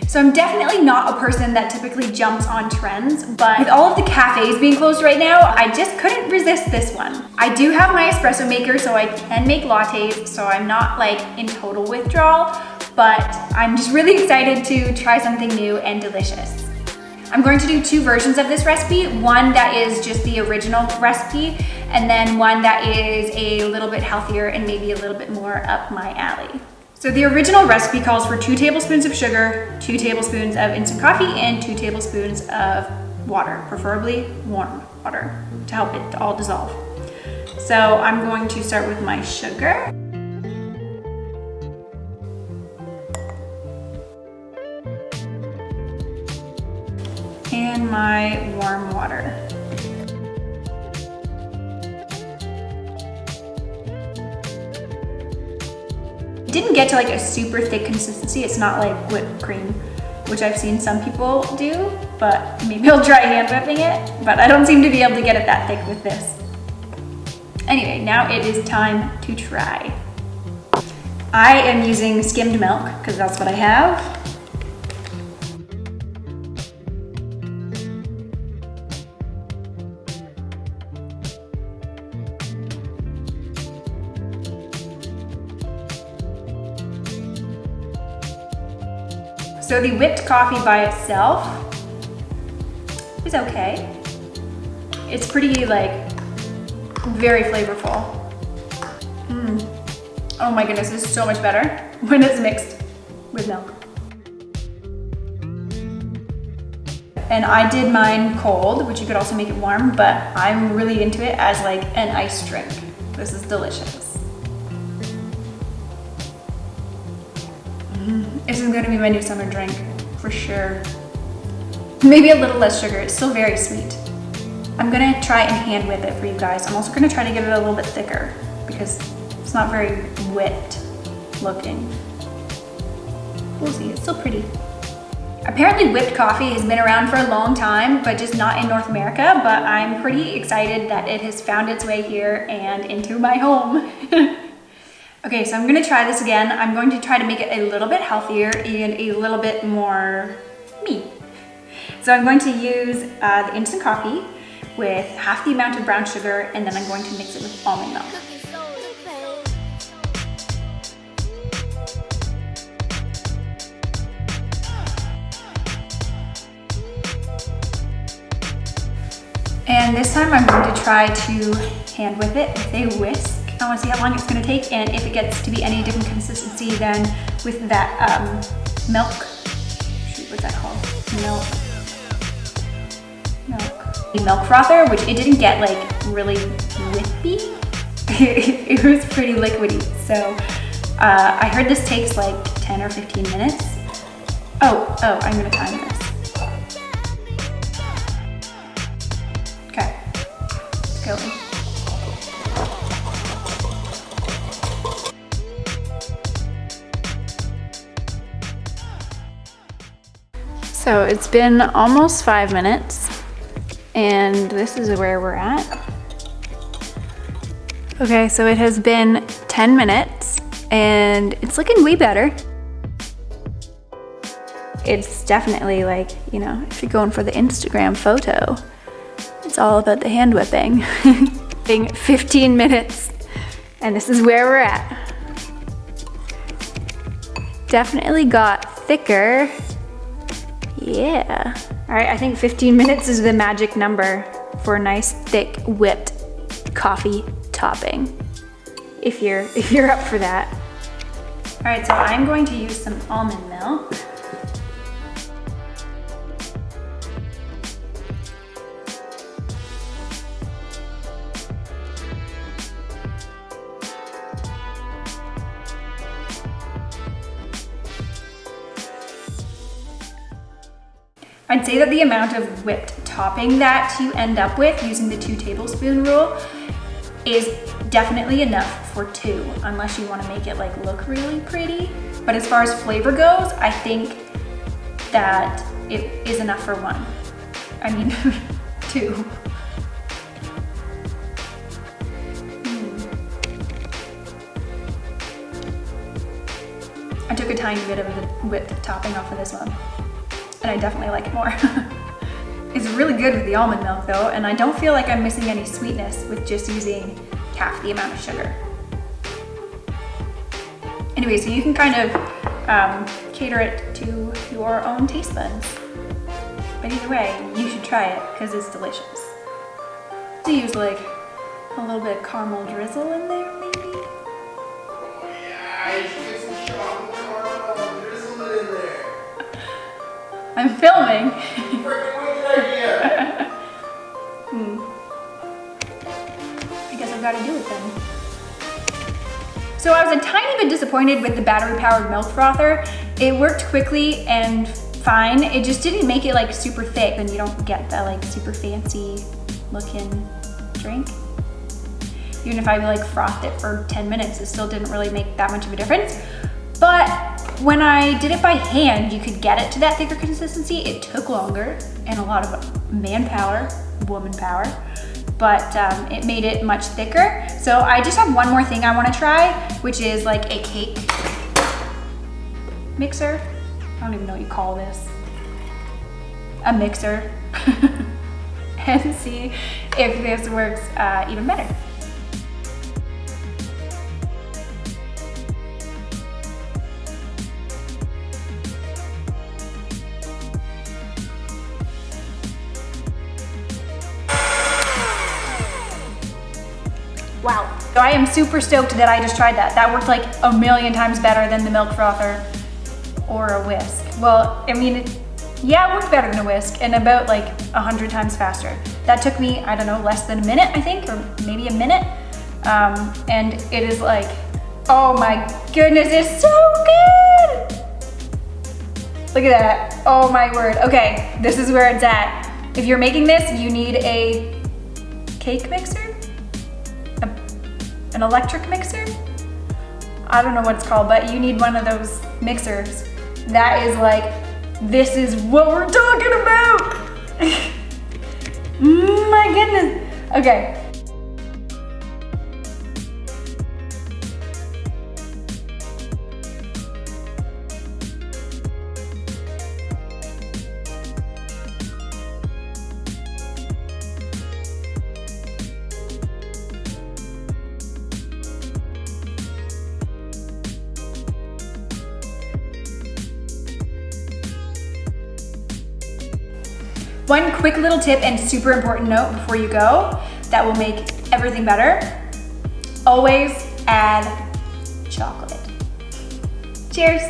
So I'm definitely not a person that typically jumps on trends, but with all of the cafes being closed right now, I just couldn't resist this one. I do have my espresso maker, so I can make lattes, so I'm not like in total withdrawal, but I'm just really excited to try something new and delicious. I'm going to do 2 versions of this recipe, one that is just the original recipe, and then one that is a little bit healthier and maybe a little bit more up my alley. So the original recipe calls for 2 tablespoons of sugar, 2 tablespoons of instant coffee, and 2 tablespoons of water, preferably warm water, to help it all dissolve. So I'm going to start with my sugar. And my warm water. It didn't get to like a super thick consistency. It's not like whipped cream, which I've seen some people do, but maybe I'll try hand whipping it, but I don't seem to be able to get it that thick with this. Anyway, now it is time to try. I am using skimmed milk because that's what I have. So the whipped coffee by itself is okay. It's pretty like very flavorful. Oh my goodness, this is so much better when it's mixed with milk. And I did mine cold, which you could also make it warm, but I'm really into it as like an iced drink. This is delicious. This is gonna be my new summer drink, for sure. Maybe a little less sugar, it's still very sweet. I'm gonna try and hand whip it for you guys. I'm also gonna try to get it a little bit thicker because it's not very whipped looking. We'll see, it's still pretty. Apparently whipped coffee has been around for a long time, but just not in North America, but I'm pretty excited that it has found its way here and into my home. Okay, so I'm gonna try this again. I'm going to try to make it a little bit healthier and a little bit more me. So I'm going to use the instant coffee with half the amount of brown sugar, and then I'm going to mix it with almond milk. And this time I'm going to try to hand whip it with a whisk. I want to see how long it's going to take, and if it gets to be any different consistency than with that milk. Shoot, what's that called? Milk. The milk frother, which it didn't get like really whippy. It was pretty liquidy. So I heard this takes like 10 or 15 minutes. Oh, I'm going to time this. Okay, it's going. So it's been almost 5 minutes, and this is where we're at. Okay, so it has been 10 minutes, and it's looking way better. It's definitely like, you know, if you're going for the Instagram photo, it's all about the hand whipping. 15 minutes, and this is where we're at. Definitely got thicker. Yeah. All right, I think 15 minutes is the magic number for a nice thick whipped coffee topping. If you're up for that. All right, so I'm going to use some almond milk. I'd say that the amount of whipped topping that you end up with using the 2 tablespoon rule is definitely enough for 2, unless you want to make it like look really pretty. But as far as flavor goes, I think that it is enough for 1. I mean, 2. I took a tiny bit of the whipped topping off of this one. and I definitely like it more. It's really good with the almond milk though, and I don't feel like I'm missing any sweetness with just using half the amount of sugar. Anyway, so you can kind of cater it to your own taste buds. But either way, you should try it because it's delicious. To use like a little bit of caramel drizzle in there, maybe. Yeah, you should get some chocolate caramel, drizzle it in there. I'm filming. Freaking wicked idea. I guess I've got to do it then. So I was a tiny bit disappointed with the battery-powered milk frother. It worked quickly and fine. It just didn't make it like super thick, and you don't get that like super fancy looking drink. Even if I like frothed it for 10 minutes, it still didn't really make that much of a difference. But when I did it by hand, you could get it to that thicker consistency. It took longer and a lot of manpower, woman power, but it made it much thicker. So I just have one more thing I want to try, which is like a cake mixer. I don't even know what you call this. A mixer. And see if this works even better. Wow, so I am super stoked that I just tried that. That worked like a million times better than the milk frother or a whisk. Well, I mean, yeah, it worked better than a whisk and about like 100 times faster. That took me, I don't know, less than a minute, I think, or maybe a minute. And it is like, oh my goodness, it's so good. Look at that, oh my word. Okay, this is where it's at. If you're making this, you need a cake mixer? An electric mixer? I don't know what it's called, but you need one of those mixers. That is like, this is what we're talking about. My goodness. Okay. One quick little tip and super important note before you go that will make everything better. Always add chocolate. Cheers.